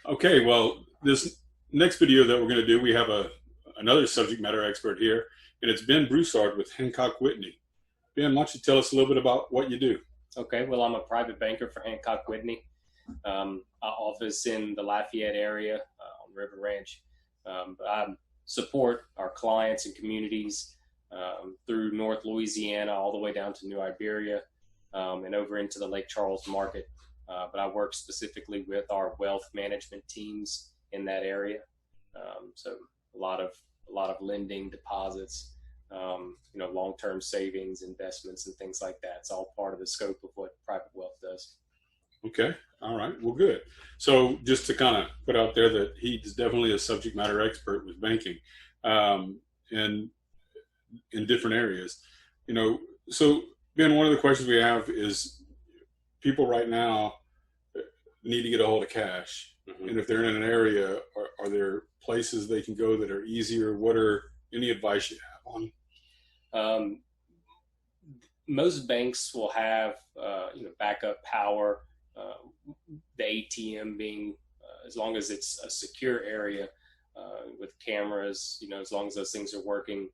Okay, well, this next video that we're going to do, we have another subject matter expert here, and it's Ben Broussard with Hancock Whitney. Ben, why don't you tell us a little bit about what you do? Okay, well, I'm a private banker for Hancock Whitney. I office in the Lafayette area on River Ranch. But I support our clients and communities through North Louisiana all the way down to New Iberia and over into the Lake Charles market. But I work specifically with our wealth management teams in that area. So a lot of lending, deposits, long-term savings, investments, and things like that. It's all part of the scope of what private wealth does. Okay, all right, well, good. So just to kind of put out there that he's definitely a subject matter expert with banking, and in different areas. So Ben, one of the questions we have is people right now need to get a hold of cash. Mm-hmm. And if they're in an area, are there places they can go that are easier? What are any advice you have on? Um, Most banks will have backup power. The ATM being as long as it's a secure area with cameras, as long as those things are working,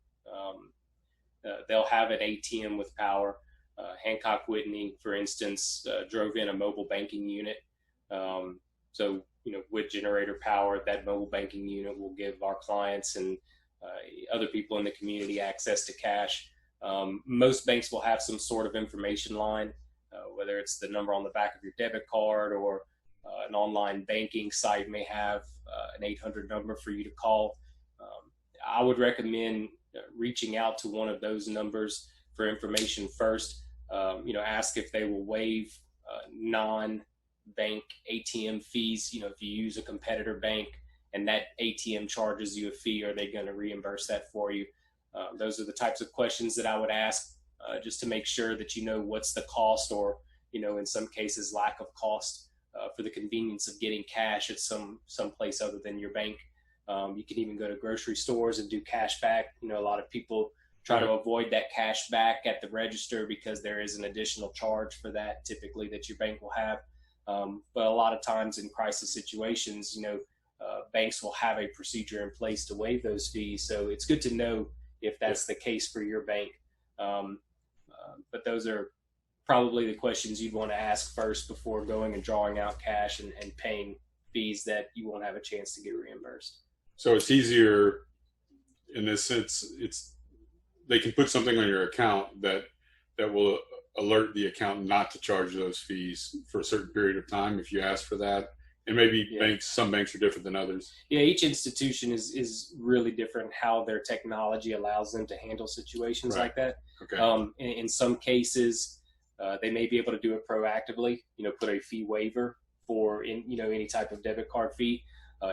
they'll have an ATM with power. Hancock Whitney, for instance, drove in a mobile banking unit. So with generator power, that mobile banking unit will give our clients and other people in the community access to cash. Most banks will have some sort of information line, whether it's the number on the back of your debit card or an online banking site may have an 800 number for you to call. I would recommend reaching out to one of those numbers for information first. Ask if they will waive non-bank ATM fees. If you use a competitor bank and that ATM charges you a fee, are they going to reimburse that for you? Those are the types of questions that I would ask just to make sure that you know what's the cost or, in some cases, lack of cost for the convenience of getting cash at some place other than your bank. You can even go to grocery stores and do cash back. A lot of people try to avoid that cash back at the register because there is an additional charge for that typically that your bank will have. But a lot of times in crisis situations, banks will have a procedure in place to waive those fees. So it's good to know if that's the case for your bank. But those are probably the questions you'd want to ask first before going and drawing out cash and paying fees that you won't have a chance to get reimbursed. So it's easier in this sense. They can put something on your account that will alert the account not to charge those fees for a certain period of time if you ask for that. And maybe some banks are different than others. Yeah, each institution is really different how their technology allows them to handle situations like that. Okay. In some cases, they may be able to do it proactively. Put a fee waiver for any type of debit card fee.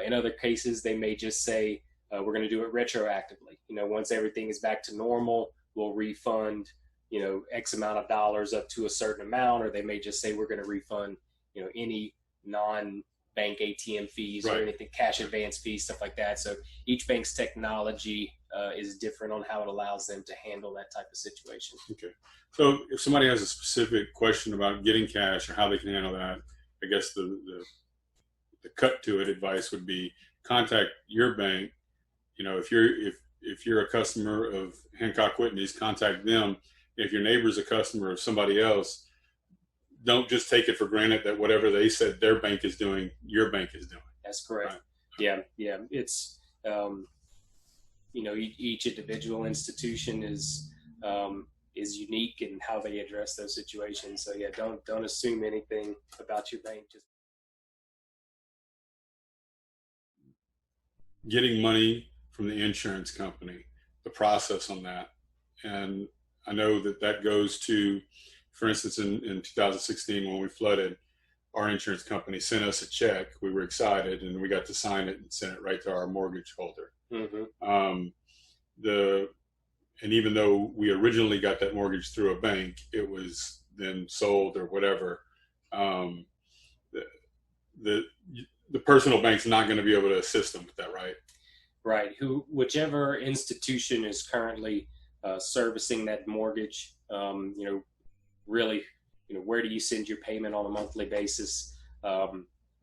In other cases, they may just say we're going to do it retroactively. Once everything is back to normal, we'll refund X amount of dollars up to a certain amount, or they may just say we're going to refund any non-bank ATM fees or anything, cash advance fees, stuff like that. So each bank's technology is different on how it allows them to handle that type of situation. Okay. So if somebody has a specific question about getting cash or how they can handle that, I guess the cut to it advice would be contact your bank. If you're a customer of Hancock Whitney's, contact them. If your neighbor's a customer of somebody else, don't just take it for granted that whatever they said their bank is doing, your bank is doing. That's correct. Right. Yeah. It's each individual institution is unique in how they address those situations. So don't assume anything about your bank. Just getting money from the insurance company, the process on that. And I know that goes to, for instance, in 2016 when we flooded, our insurance company sent us a check. We were excited and we got to sign it and send it right to our mortgage holder. Mm-hmm. And even though we originally got that mortgage through a bank, it was then sold or whatever. The personal bank's not going to be able to assist them with that, right? Right. Whichever institution is currently servicing that mortgage, really, where do you send your payment on a monthly basis?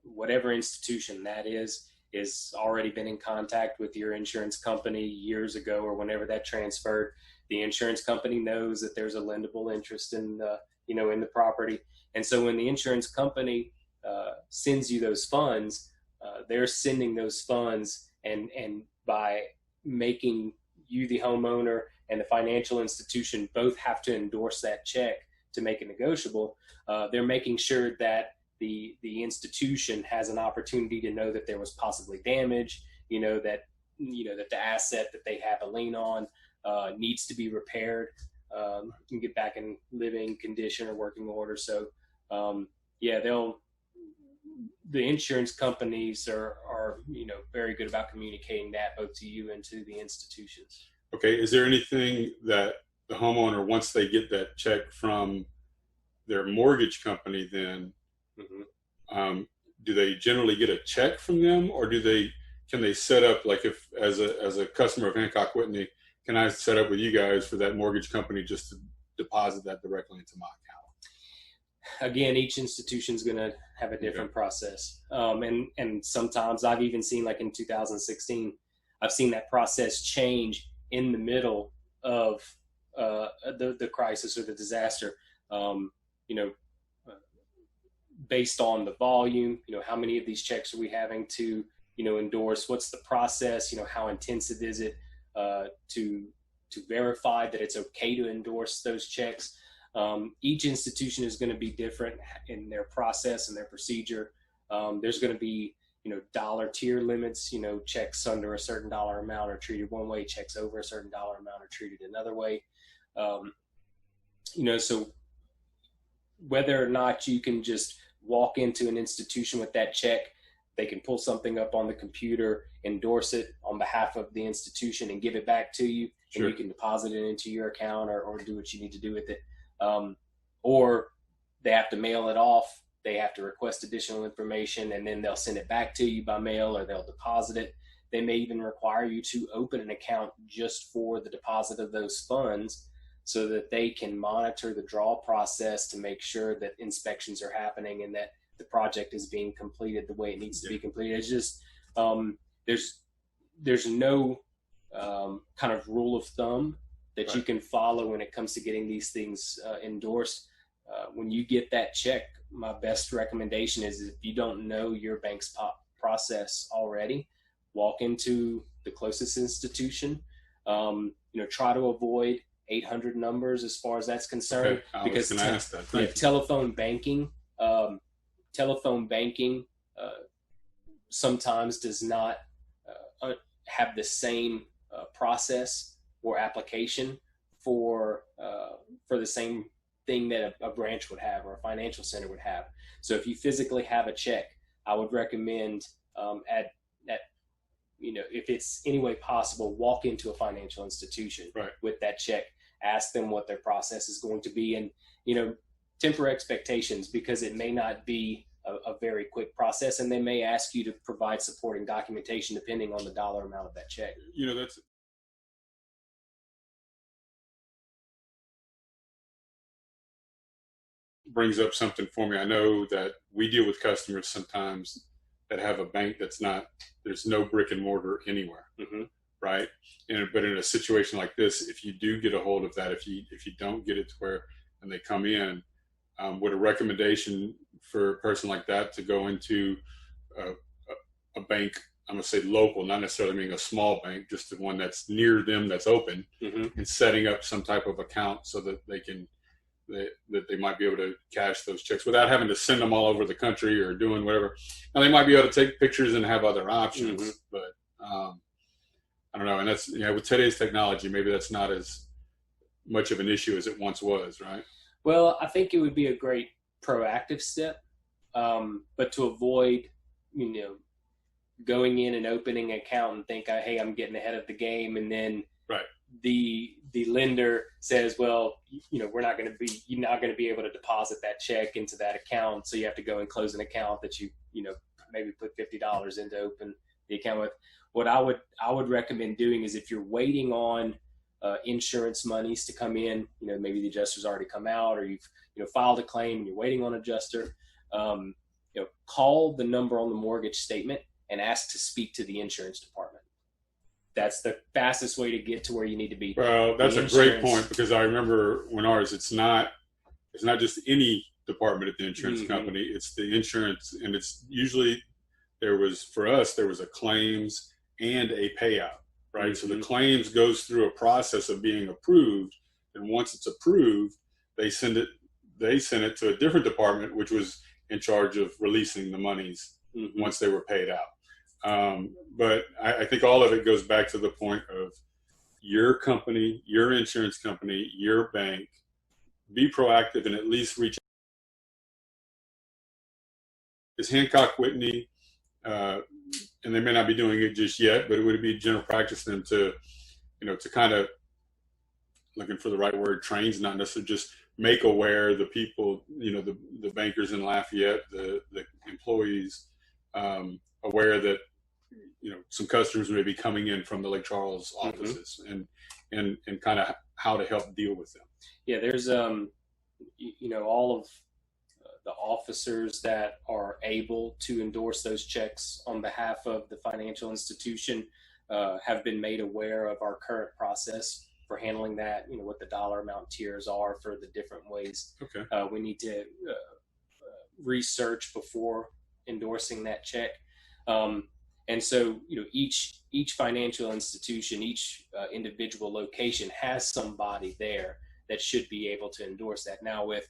whatever institution that is already been in contact with your insurance company years ago or whenever that transferred. The insurance company knows that there's a lendable interest in the, in the property. And so when the insurance company sends you those funds, they're sending those funds, and by making you, the homeowner, and the financial institution both have to endorse that check to make it negotiable, they're making sure that the institution has an opportunity to know that there was possibly damage, that the asset that they have a lien on needs to be repaired, and get back in living condition or working order. So the insurance companies are very good about communicating that both to you and to the institutions. Okay. Is there anything that the homeowner, once they get that check from their mortgage company, then do they generally get a check from them, or can they set up, like, if as a customer of Hancock Whitney, can I set up with you guys for that mortgage company just to deposit that directly into my account? Again, each institution is going to have a different process. And sometimes I've even seen, like in 2016, I've seen that process change in the middle of the crisis or the disaster, based on the volume, how many of these checks are we having to, endorse? What's the process? How intensive is it to verify that it's okay to endorse those checks? Each institution is going to be different in their process and their procedure. There's going to be, dollar tier limits, checks under a certain dollar amount are treated one way, checks over a certain dollar amount are treated another way. So whether or not you can just walk into an institution with that check, they can pull something up on the computer, endorse it on behalf of the institution, and give it back to you. Sure. And you can deposit it into your account or do what you need to do with it. Or they have to mail it off. They have to request additional information, and then they'll send it back to you by mail, or they'll deposit it. They may even require you to open an account just for the deposit of those funds, so that they can monitor the draw process to make sure that inspections are happening and that the project is being completed the way it needs to be completed. It's just there's no kind of rule of thumb that you can follow when it comes to getting these things endorsed. When you get that check, my best recommendation is, if you don't know your bank's process already, walk into the closest institution. Try to avoid 800 numbers as far as that's concerned, because telephone banking sometimes does not have the same process or application for the same thing that a branch would have or a financial center would have. So if you physically have a check, I would recommend if it's any way possible, walk into a financial institution with that check. Ask them what their process is going to be, and temper expectations, because it may not be a very quick process, and they may ask you to provide supporting documentation depending on the dollar amount of that check. That's brings up something for me. I know that we deal with customers sometimes that have a bank there's no brick and mortar anywhere. Right. But in a situation like this, if you do get a hold of that, if you don't get it to where, and they come in, would a recommendation for a person like that to go into a bank, I'm going to say local, not necessarily meaning a small bank, just the one that's near them, that's open, and setting up some type of account so that they might be able to cash those checks without having to send them all over the country or doing whatever. Now, they might be able to take pictures and have other options, but I don't know. And that's, with today's technology, maybe that's not as much of an issue as it once was, right? Well, I think it would be a great proactive step, but to avoid, going in and opening an account and think, hey, I'm getting ahead of the game, and then the lender says, well, you're not going to be able to deposit that check into that account, so you have to go and close an account that you maybe put $50 in to open the account with. What I would recommend doing is, if you're waiting on insurance monies to come in, maybe the adjuster's already come out, or you've filed a claim and you're waiting on an adjuster, call the number on the mortgage statement and ask to speak to the insurance department. That's the fastest way to get to where you need to be. Well, that's a great point, because I remember when it's not just any department at the insurance company, it's the insurance, and it's usually there was a claims and a payout, right? So the claims goes through a process of being approved, and once it's approved, they send it to a different department, which was in charge of releasing the monies once they were paid out. But I think all of it goes back to the point of your company, your insurance company, your bank. Be proactive and at least reach out. Is Hancock, Whitney, and they may not be doing it just yet, but it would be general practice for them to, to kind of, looking for the right word, trains, not necessarily just make aware the people, the bankers in Lafayette, the employees, aware that, some customers may be coming in from the Lake Charles offices, and kind of how to help deal with them. Yeah, there's all of the officers that are able to endorse those checks on behalf of the financial institution have been made aware of our current process for handling that, what the dollar amount tiers are for the different ways. Okay. We need to research before endorsing that check. And so, each financial institution, each individual location has somebody there that should be able to endorse that. Now with,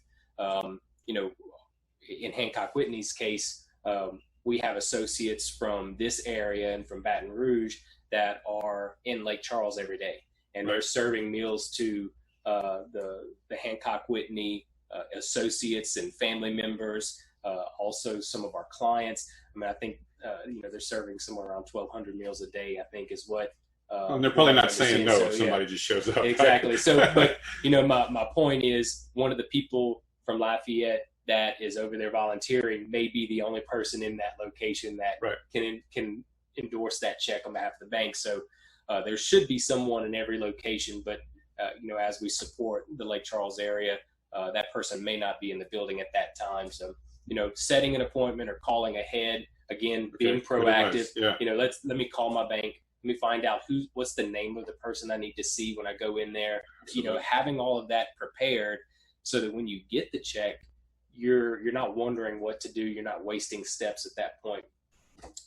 in Hancock Whitney's case, we have associates from this area and from Baton Rouge that are in Lake Charles every day, and they're serving meals to the Hancock Whitney associates and family members, also some of our clients. I mean, I think they're serving somewhere around 1,200 meals a day, I think, is what. And they're probably not saying no if somebody just shows up. Exactly. Right? So, but my point is, one of the people from Lafayette that is over there volunteering may be the only person in that location that can endorse that check on behalf of the bank. So there should be someone in every location, but as we support the Lake Charles area, that person may not be in the building at that time. So setting an appointment or calling ahead, again, being proactive. Yeah. Let me call my bank. Let me find out what's the name of the person I need to see when I go in there. Absolutely. Having all of that prepared so that when you get the check, you're not wondering what to do. You're not wasting steps at that point.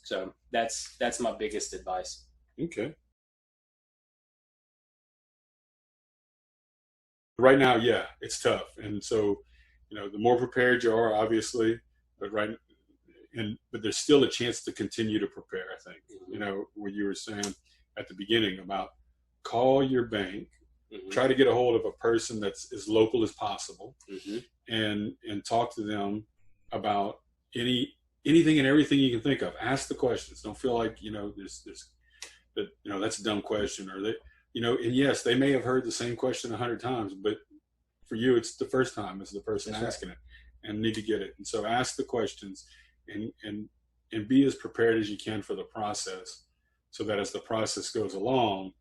So that's my biggest advice. Okay. Right now, yeah, it's tough. And so, the more prepared you are, obviously, but there's still a chance to continue to prepare, I think. What you were saying at the beginning about call your bank, try to get a hold of a person that's as local as possible, and talk to them about anything and everything you can think of. Ask the questions. Don't feel like, that's a dumb question, or they, and yes, they may have heard the same question 100 times, but for you, it's the first time as the person asking it, and need to get it. And so ask the questions and be as prepared as you can for the process, so that as the process goes along,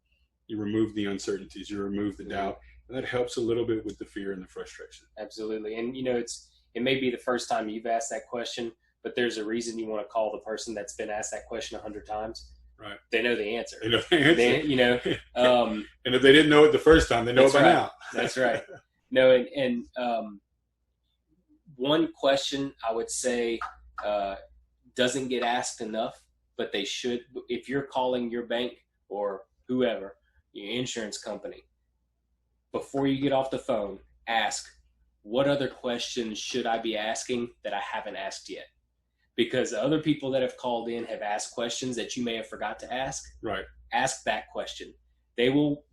you remove the uncertainties, you remove the doubt, and that helps a little bit with the fear and the frustration. Absolutely. And, it may be the first time you've asked that question, but there's a reason you want to call the person that's been asked that question 100 times. Right. They know the answer. They know the answer. And if they didn't know it the first time, they know it by now. That's right. No, and one question I would say doesn't get asked enough, but they should. If you're calling your bank or whoever, your insurance company, before you get off the phone, ask, what other questions should I be asking that I haven't asked yet? Because other people that have called in have asked questions that you may have forgot to ask. Right. Ask that question. They will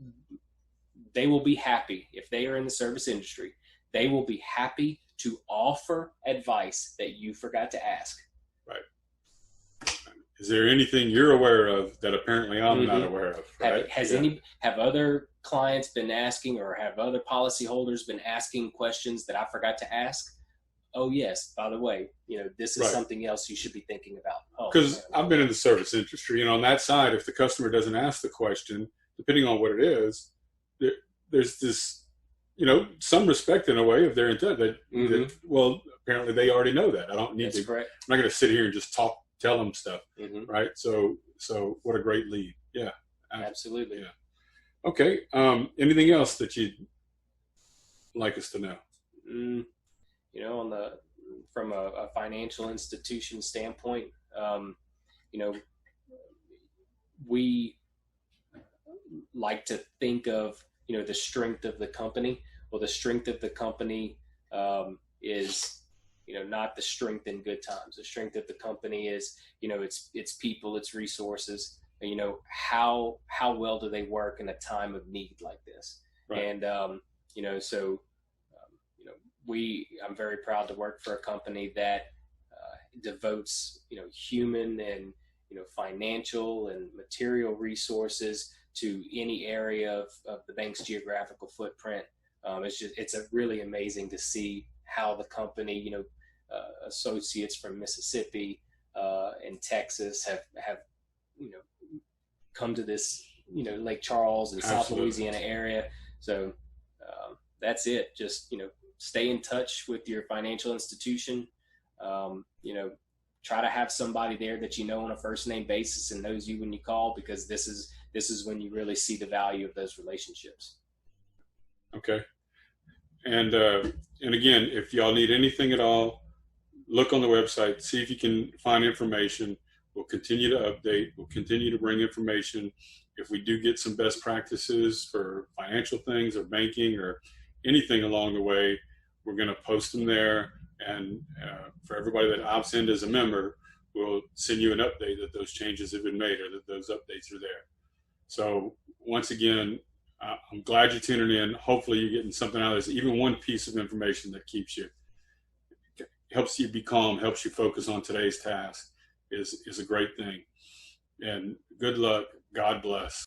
be happy, if they are in the service industry, they will be happy to offer advice that you forgot to ask. Right. Is there anything you're aware of that apparently I'm not aware of? Right? Have other clients been asking, or have other policyholders been asking questions that I forgot to ask? Oh yes, by the way, this is something else you should be thinking about. Because I've been in the service industry, and on that side, if the customer doesn't ask the question, depending on what it is, there's some respect in a way of their intent that, Mm-hmm. well, apparently they already know that. I don't need That's to, correct. I'm not going to sit here and just tell them stuff. Mm-hmm. Right. So what a great lead. Yeah. Absolutely. Yeah. Okay. Anything else that you'd like us to know? On from a financial institution standpoint, we like to think of, the strength of the company. Well, the strength of the company is, not the strength in good times. The strength of the company is, its people, its resources. How well do they work in a time of need like this? Right. And I'm very proud to work for a company that devotes, human and, financial and material resources to any area of the bank's geographical footprint. It's a really amazing to see how the company, associates from Mississippi and Texas have come to this, Lake Charles and South Louisiana area. So that's it. Just, stay in touch with your financial institution. Try to have somebody there that on a first name basis and knows you when you call, because this is when you really see the value of those relationships. Okay. And again, if y'all need anything at all, look on the website, see if you can find information. We'll continue to update. We'll continue to bring information. If we do get some best practices for financial things or banking or anything along the way, we're going to post them there. And for everybody that opts in as a member, we'll send you an update that those changes have been made or that those updates are there. So once again, I'm glad you're tuning in. Hopefully you're getting something out of this. Even one piece of information that helps you be calm, helps you focus on today's task is a great thing. And good luck. God bless.